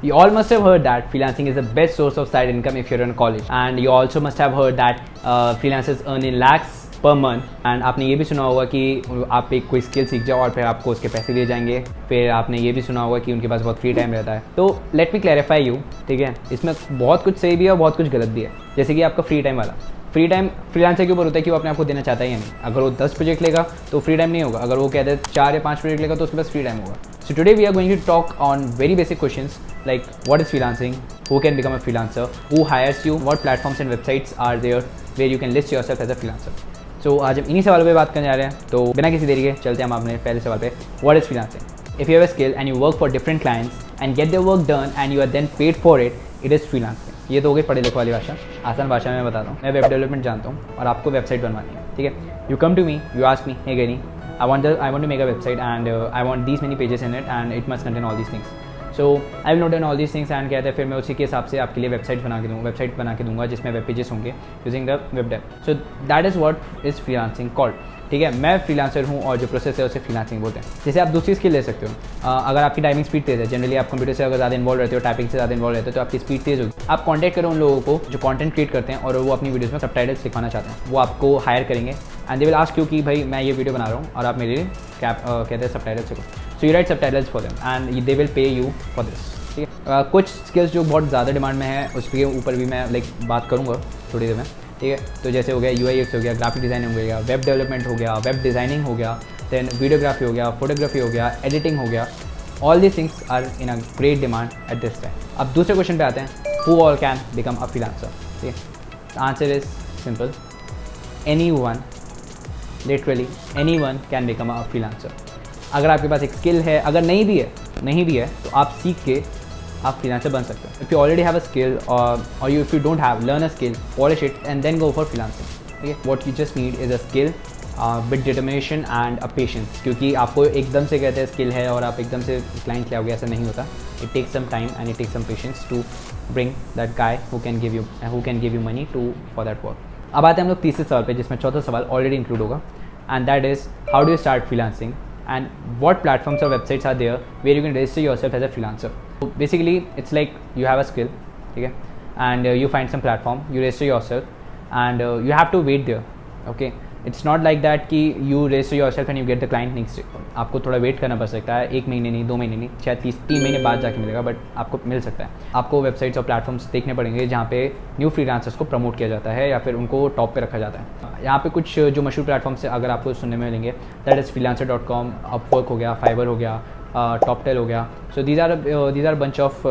You all must have heard that freelancing is the best source of side income if you're in college, and you also must have heard that freelancers earn in lakhs per month. And आपने ये भी सुना होगा कि आप एक कोई skill सीख जाओ और फिर आपको उसके पैसे दिए जाएंगे. फिर आपने ये भी सुना होगा कि उनके पास बहुत फ्री टाइम रहता है. तो लेट मी क्लैरिफाई यू, ठीक है, इसमें बहुत कुछ सही भी है और बहुत कुछ गलत भी है. जैसे कि आपका फ्री टाइम वाला, फ्री टाइम फ्रीलांसर के ऊपर होता है कि वो अपने आप को देना चाहता है या नहीं. अगर वो 10 प्रोजेक्ट लेगा तो फ्री टाइम नहीं होगा. अगर वो कहते हैं 4 या 5 प्रोजेक्ट लेगा तो उसके पास फ्री टाइम होगा. So today we are going to talk on very basic questions like what is freelancing, who can become a freelancer, who hires you, what platforms and websites are there where you can list yourself as a freelancer. So आज हम इन्हीं सवालों पे बात करने जा रहे हैं. तो बिना किसी देरी के चलते हैं हम अपने पहले सवाल पे. What is freelancing? If you have a skill and you work for different clients and get their work done and you are then paid for it, it is freelancing. ये तो हो गई पढ़े लिखे वाली भाषा. आसान भाषा में मैं बताता हूँ. मैं वेब डेवलपमेंट जानता हूँ और आपको वेबसाइट बनवानी है, ठीक है. You come to me, you ask me, hey Ghani, I want to make a website and I want these many pages in it and it must contain all these things. So I will note down all these things and कहते हैं फिर मैं उसी के हिसाब से आपके लिए वेबसाइट बना के दूंगा जिसमें वेब पेजेस होंगे using the web dev. So that is what is freelancing called, ठीक है. मैं फ्रीलांसर हूँ और जो प्रोसेस है उसे फ्रीलांसिंग बोलते हैं. जैसे आप दूसरी स्किल ले सकते हो. अगर आपकी टाइपिंग स्पीड तेज़ है, जनरली आप कंप्यूटर से अगर ज़्यादा इन्वॉल्व रहते हो, टाइपिंग से ज़्यादा इन्वॉल्व रहते हो तो आपकी स्पीड तेज़ होगी. आप कॉन्टैक्ट करो उन लोगों को जो कॉन्टेंट क्रिएट करते हैं और वो अपनी वीडियोज़ में सबटाइटल्स लिखवाना चाहते हैं. वो आपको हायर करेंगे and they will ask you कि भाई मैं ये वीडियो बना रहा हूँ और आप मेरे लिए कहते हैं सबटाइटल्स लिखो. So you right subtitles for them and they will pay you for this, ठीक है. कुछ स्किल्स जो बहुत ज़्यादा डिमांड में है उसके ऊपर भी मैं बात करूँगा थोड़ी देर में, ठीक है. तो जैसे हो गया UIUX हो गया, ग्राफिक डिज़ाइनिंग हो गया, वेब डेवलपमेंट हो गया, वेब डिज़ाइनिंग हो गया, देन वीडियोग्राफी हो गया, फोटोग्राफी हो गया, एडिटिंग हो गया. All these things are in a great demand at this time. अब दूसरे क्वेश्चन पे आते हैं, who all can become a freelancer, ठीक है. Answer is simple, anyone, literally anyone can become a freelancer. अगर आपके पास एक स्किल है, अगर नहीं भी है तो आप सीख के आप फ्रीलांसर बन सकते हो. If you already have a skill और you if you don't have, learn a skill, polish it and then go for freelancing, ठीक है. What you just need is a skill with determination and a patience. क्योंकि आपको एकदम से कहते हैं skill है और आप एकदम से क्लाइंट ले आओगे, ऐसा नहीं होता. It takes some time and it takes some patience to bring that guy who can give you money to for that work. अब आते हैं हम लोग तीसरे सवाल पे जिसमें चौथा सवाल ऑलरेडी इंक्लूड होगा and that is how do you start freelancing and what platforms or websites are there where you can register yourself as a freelancer. So basically it's like you have a skill, okay, and you find some platform, you register yourself and you have to wait there, okay. It's not like that कि you register yourself and you get the client next day. आपको थोड़ा wait करना पड़ सकता है, 1 महीने नहीं, 2 महीने नहीं, शायद 3 महीने बाद जाके मिलेगा, बट आपको मिल सकता है. आपको वेबसाइट्स और प्लेटफॉर्म्स देखने पड़ेंगे जहाँ पे न्यू फ्रीलांसर्स को प्रमोट किया जाता है या फिर उनको टॉप पे रखा जाता है. यहाँ पे कुछ जो मशहूर प्लेटफॉर्म्स अगर आपको सुनने में मिलेंगे, दैट इज़ freelancer.com, अपवर्क हो गया, फाइवर हो गया, टॉपटेल हो गया. So these are bunch of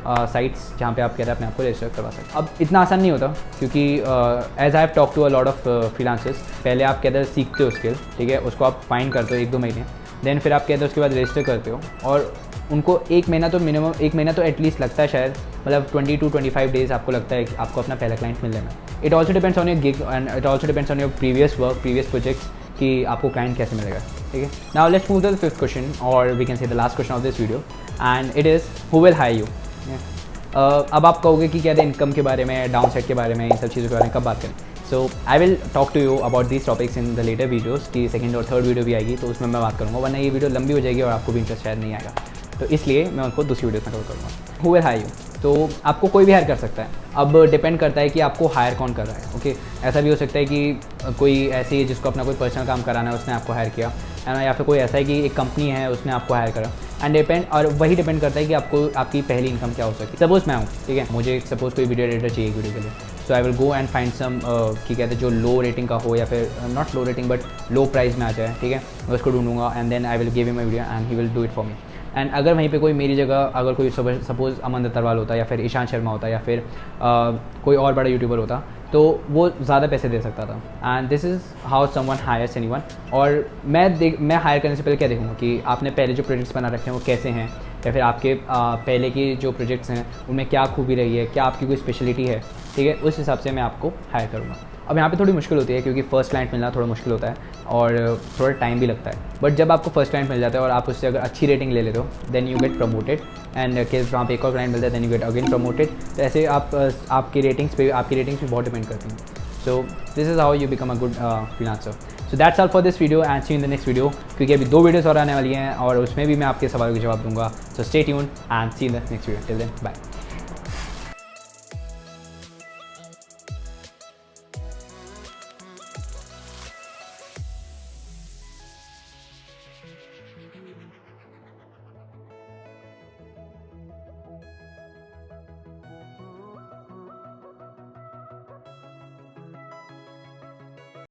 sites जहाँ पे आप कहते हैं अपने आप को रजिस्टर करवा सकते. अब इतना आसान नहीं होता क्योंकि as I have talk to a lot of freelancers. पहले आप कहते हैं सीखते हो स्किल, ठीक है, उसको आप फाइंड करते हो 1-2 महीने, देन फिर आप कहते हो उसके बाद रजिस्टर करते हो और उनको 1 महीना तो मिनिमम 1 महीना तो एटलीस्ट लगता है शायद, मतलब 20 to 25 डेज़ आपको लगता है कि आपको अपना पहला क्लाइंट मिलने में. It also depends on your gig and it also depends on your previous work, previous projects कि आपको क्लाइंट कैसे मिलेगा, ठीक है. Now let's move to the fifth question और we can say the last question of this video and it is who will hire you. अब आप कहोगे कि क्या इनकम के बारे में, डाउन साइड के बारे में, इन सब चीज़ों के बारे में कब बात करें. So I will talk to you about these topics in the later videos की सेकंड और थर्ड वीडियो भी आएगी तो उसमें मैं बात करूँगा, वरना ये वीडियो लंबी हो जाएगी और आपको भी इंटरेस्ट शायद नहीं आएगा. तो इसलिए मैं उनको दूसरी वीडियो में कवर करूँगा. हु विल हायर यू, तो आपको कोई भी हायर कर सकता है. अब डिपेंड करता है कि आपको हायर कौन कर रहा है, ओके. ऐसा भी हो सकता है कि कोई ऐसी है जिसको अपना कोई पर्सनल काम कराना है, उसने आपको हायर किया है ना, या फिर कोई ऐसा है कि एक कंपनी है उसने आपको हायर करा. एंड और वही डिपेंड करता है कि आपको आपकी पहली इनकम क्या हो सकती है. सपोज मैं हूँ, ठीक है, मुझे सपोज कोई वीडियो एडिटर चाहिए वीडियो के लिए, so I will go and find some कि कहते हैं जो लो रेटिंग का हो या फिर not low rating but low price में आ जाए, ठीक है. मैं उसको ढूंढूंगा and then I will give him my video and he will do it for me. And अगर वहीं पे कोई मेरी जगह अगर कोई सपोज अमन दत्तरवाल होता या फिर ईशान शर्मा होता या फिर कोई और बड़ा यूट्यूबर होता तो वो ज़्यादा पैसे दे सकता था. And this is how someone hires anyone. और मैं हायर करने से पहले क्या देखूँगा कि आपने पहले जो प्रोजेक्ट्स बना रखे हैं वो कैसे हैं, या फिर आपके पहले के जो प्रोजेक्ट्स हैं उनमें क्या खूबी रही है, क्या आपकी कोई स्पेशलिटी है, ठीक है. उस हिसाब से मैं आपको हायर करूँगा. अब यहाँ पे थोड़ी मुश्किल होती है क्योंकि फर्स्ट क्लाइंट मिलना थोड़ा मुश्किल होता है और थोड़ा टाइम भी लगता है. बट जब आपको फर्स्ट क्लाइंट मिल जाता है और आप उससे अगर अच्छी रेटिंग ले लेते हो then you get promoted and case वहाँ पे एक और क्लाइंट मिलता है then you get again promoted. तो ऐसे आपकी रेटिंग्स पे बहुत डिपेंड करती हैं. So this is how you become a good freelancer. So that's all for this video and see in the next video, क्योंकि अभी 2 वीडियोस और आने वाली हैं और उसमें भी मैं आपके सवालों के जवाब दूंगा. So stay tuned and see in the next video. Till then bye.